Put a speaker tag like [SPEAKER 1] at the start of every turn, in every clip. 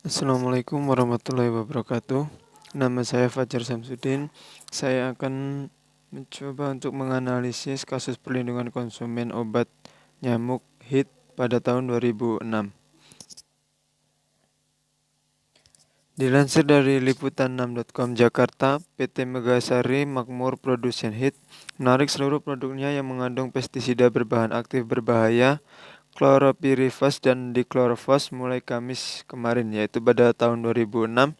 [SPEAKER 1] Assalamualaikum warahmatullahi wabarakatuh. Nama saya Fajar Samsudin. Saya akan mencoba untuk menganalisis kasus perlindungan konsumen obat nyamuk HIT pada tahun 2006. Dilansir dari liputan6.com Jakarta, PT Megasari Makmur Produsen HIT menarik seluruh produknya yang mengandung pestisida berbahan aktif berbahaya Chlorpyrifos dan Dichlorvos mulai Kamis kemarin, yaitu pada tahun 2006.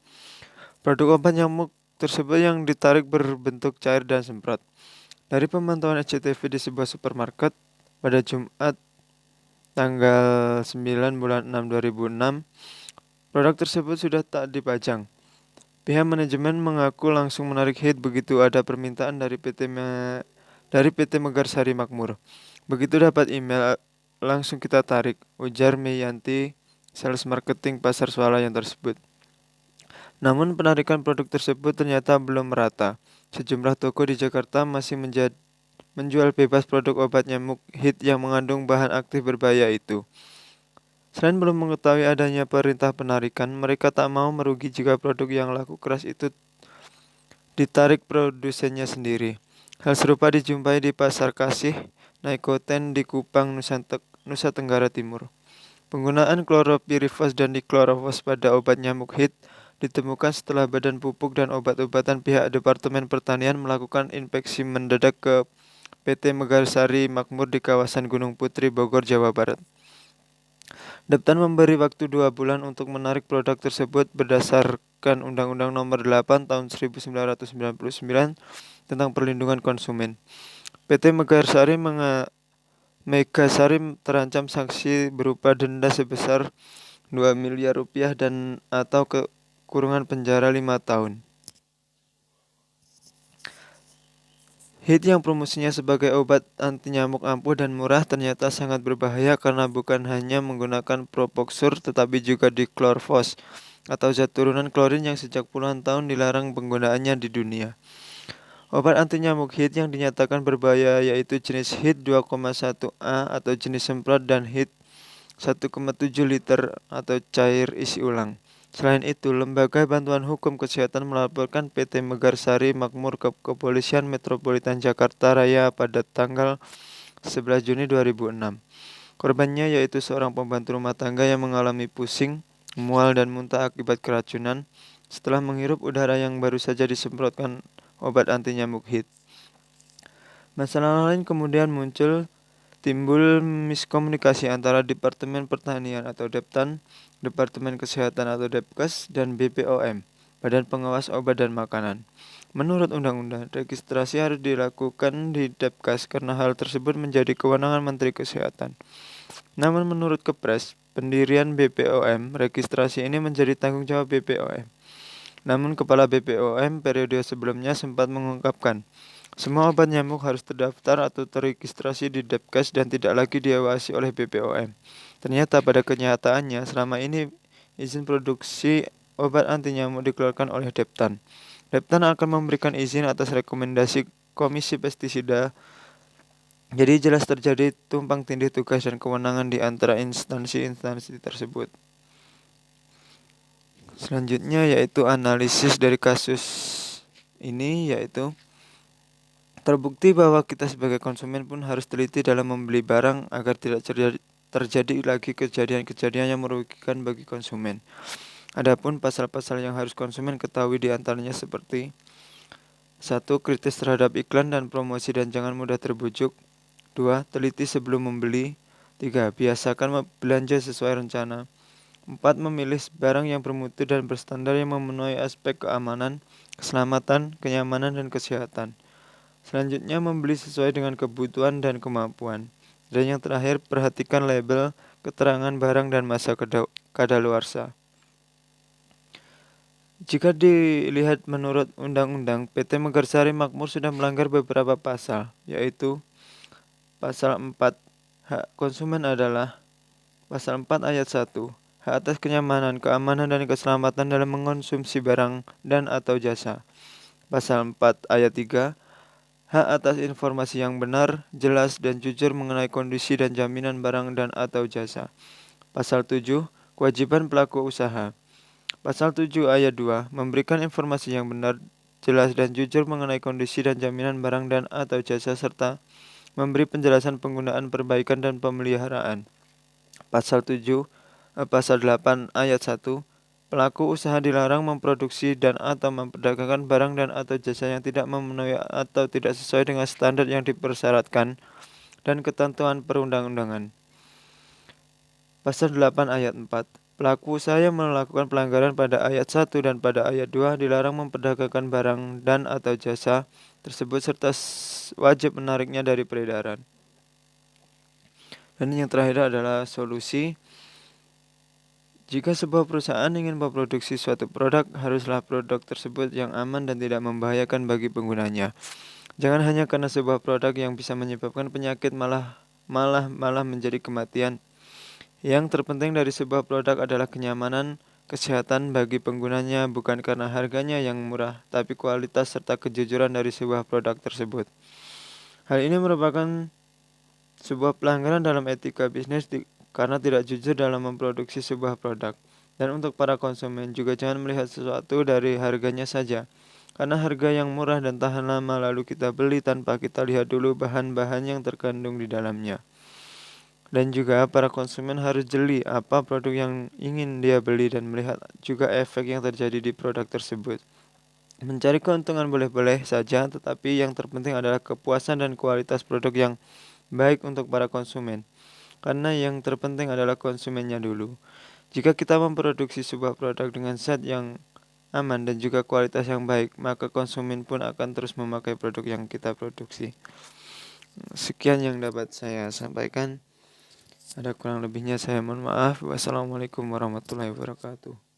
[SPEAKER 1] Produk obat nyamuk tersebut yang ditarik berbentuk cair dan semprot. Dari pemantauan SCTV di sebuah supermarket pada Jumat tanggal 9 bulan 6 2006, produk tersebut sudah tak dipajang. Pihak manajemen mengaku langsung menarik HIT begitu ada permintaan dari PT Megarsari Makmur. Begitu dapat email, langsung kita tarik, ujar Meyanti, sales marketing pasar swalayan tersebut. Namun penarikan produk tersebut ternyata belum merata. Sejumlah toko di Jakarta masih menjual bebas produk obat nyamuk HIT yang mengandung bahan aktif berbahaya itu. Selain belum mengetahui adanya perintah penarikan, mereka tak mau merugi jika produk yang laku keras itu ditarik produsennya sendiri. Hal serupa dijumpai di Pasar Kasih, Naikoten di Kupang, Nusa Tenggara Timur. Penggunaan Chlorpyrifos dan Dichlorvos pada obat nyamuk HIT ditemukan setelah Badan Pupuk dan Obat-obatan pihak Departemen Pertanian melakukan inspeksi mendadak ke PT Megasari Makmur di kawasan Gunung Putri, Bogor, Jawa Barat. Deptan memberi waktu 2 bulan untuk menarik produk tersebut berdasarkan Undang-Undang Nomor 8 Tahun 1999 tentang Perlindungan Konsumen. PT Megasari terancam sanksi berupa denda sebesar 2 miliar rupiah dan atau kurungan penjara 5 tahun. HIT yang promosinya sebagai obat anti nyamuk ampuh dan murah ternyata sangat berbahaya karena bukan hanya menggunakan propoxur tetapi juga dichlorvos atau zat turunan klorin yang sejak puluhan tahun dilarang penggunaannya di dunia. Obat anti nyamuk HIT yang dinyatakan berbahaya yaitu jenis HIT 2,1A atau jenis semprot dan HIT 1,7 liter atau cair isi ulang. Selain itu, Lembaga Bantuan Hukum Kesehatan melaporkan PT Megarsari Makmur ke Kepolisian Metropolitan Jakarta Raya pada tanggal 11 Juni 2006. Korbannya yaitu seorang pembantu rumah tangga yang mengalami pusing, mual dan muntah akibat keracunan setelah menghirup udara yang baru saja disemprotkan obat anti nyamuk HIT. Masalah lain kemudian timbul miskomunikasi antara Departemen Pertanian atau Deptan, Departemen Kesehatan atau Depkes, dan BPOM, Badan Pengawas Obat dan Makanan. Menurut undang-undang, registrasi harus dilakukan di Depkes karena hal tersebut menjadi kewenangan Menteri Kesehatan. Namun menurut Kepres, pendirian BPOM, registrasi ini menjadi tanggung jawab BPOM. Namun Kepala BPOM periode sebelumnya sempat mengungkapkan, semua obat nyamuk harus terdaftar atau terregistrasi di Depkes dan tidak lagi diawasi oleh BPOM. Ternyata pada kenyataannya selama ini izin produksi obat anti nyamuk dikeluarkan oleh Deptan. Deptan akan memberikan izin atas rekomendasi Komisi Pestisida. Jadi jelas terjadi tumpang tindih tugas dan kewenangan di antara instansi-instansi tersebut. Selanjutnya yaitu analisis dari kasus ini, yaitu terbukti bahwa kita sebagai konsumen pun harus teliti dalam membeli barang agar tidak terjadi lagi kejadian-kejadian yang merugikan bagi konsumen. Adapun pasal-pasal yang harus konsumen ketahui diantaranya seperti 1. Kritis terhadap iklan dan promosi dan jangan mudah terbujuk. 2. Teliti sebelum membeli. 3. Biasakan belanja sesuai rencana. 4. Memilih barang yang bermutu dan berstandar yang memenuhi aspek keamanan, keselamatan, kenyamanan, dan kesehatan. Selanjutnya, membeli sesuai dengan kebutuhan dan kemampuan. Dan yang terakhir, perhatikan label, keterangan barang, dan masa kadaluarsa. Jika dilihat menurut undang-undang, PT Megarsari Makmur sudah melanggar beberapa pasal, yaitu Pasal 4, hak konsumen adalah Pasal 4 ayat 1, hak atas kenyamanan, keamanan, dan keselamatan dalam mengonsumsi barang dan atau jasa. Pasal 4 ayat 3, hak atas informasi yang benar, jelas, dan jujur mengenai kondisi dan jaminan barang dan atau jasa. Pasal 7, kewajiban pelaku usaha. Pasal 7 ayat 2 memberikan informasi yang benar, jelas dan jujur mengenai kondisi dan jaminan barang dan atau jasa serta memberi penjelasan penggunaan, perbaikan dan pemeliharaan. Pasal 8 ayat 1 pelaku usaha dilarang memproduksi dan atau memperdagangkan barang dan atau jasa yang tidak memenuhi atau tidak sesuai dengan standar yang dipersyaratkan dan ketentuan perundang-undangan. Pasal 8 ayat 4 pelaku usaha yang melakukan pelanggaran pada ayat 1 dan pada ayat 2 dilarang memperdagangkan barang dan atau jasa tersebut serta wajib menariknya dari peredaran. Dan yang terakhir adalah solusi. Jika sebuah perusahaan ingin memproduksi suatu produk, haruslah produk tersebut yang aman dan tidak membahayakan bagi penggunanya. Jangan hanya karena sebuah produk yang bisa menyebabkan penyakit malah menjadi kematian. Yang terpenting dari sebuah produk adalah kenyamanan, kesehatan bagi penggunanya, bukan karena harganya yang murah, tapi kualitas serta kejujuran dari sebuah produk tersebut. Hal ini merupakan sebuah pelanggaran dalam etika bisnis karena tidak jujur dalam memproduksi sebuah produk. Dan untuk para konsumen juga jangan melihat sesuatu dari harganya saja. Karena harga yang murah dan tahan lama lalu kita beli tanpa kita lihat dulu bahan-bahan yang terkandung di dalamnya. Dan juga para konsumen harus jeli apa produk yang ingin dia beli dan melihat juga efek yang terjadi di produk tersebut. Mencari keuntungan boleh-boleh saja, tetapi yang terpenting adalah kepuasan dan kualitas produk yang baik untuk para konsumen. Karena yang terpenting adalah konsumennya dulu. Jika kita memproduksi sebuah produk dengan zat yang aman dan juga kualitas yang baik, maka konsumen pun akan terus memakai produk yang kita produksi. Sekian yang dapat saya sampaikan. Ada kurang lebihnya saya mohon maaf. Wassalamualaikum warahmatullahi wabarakatuh.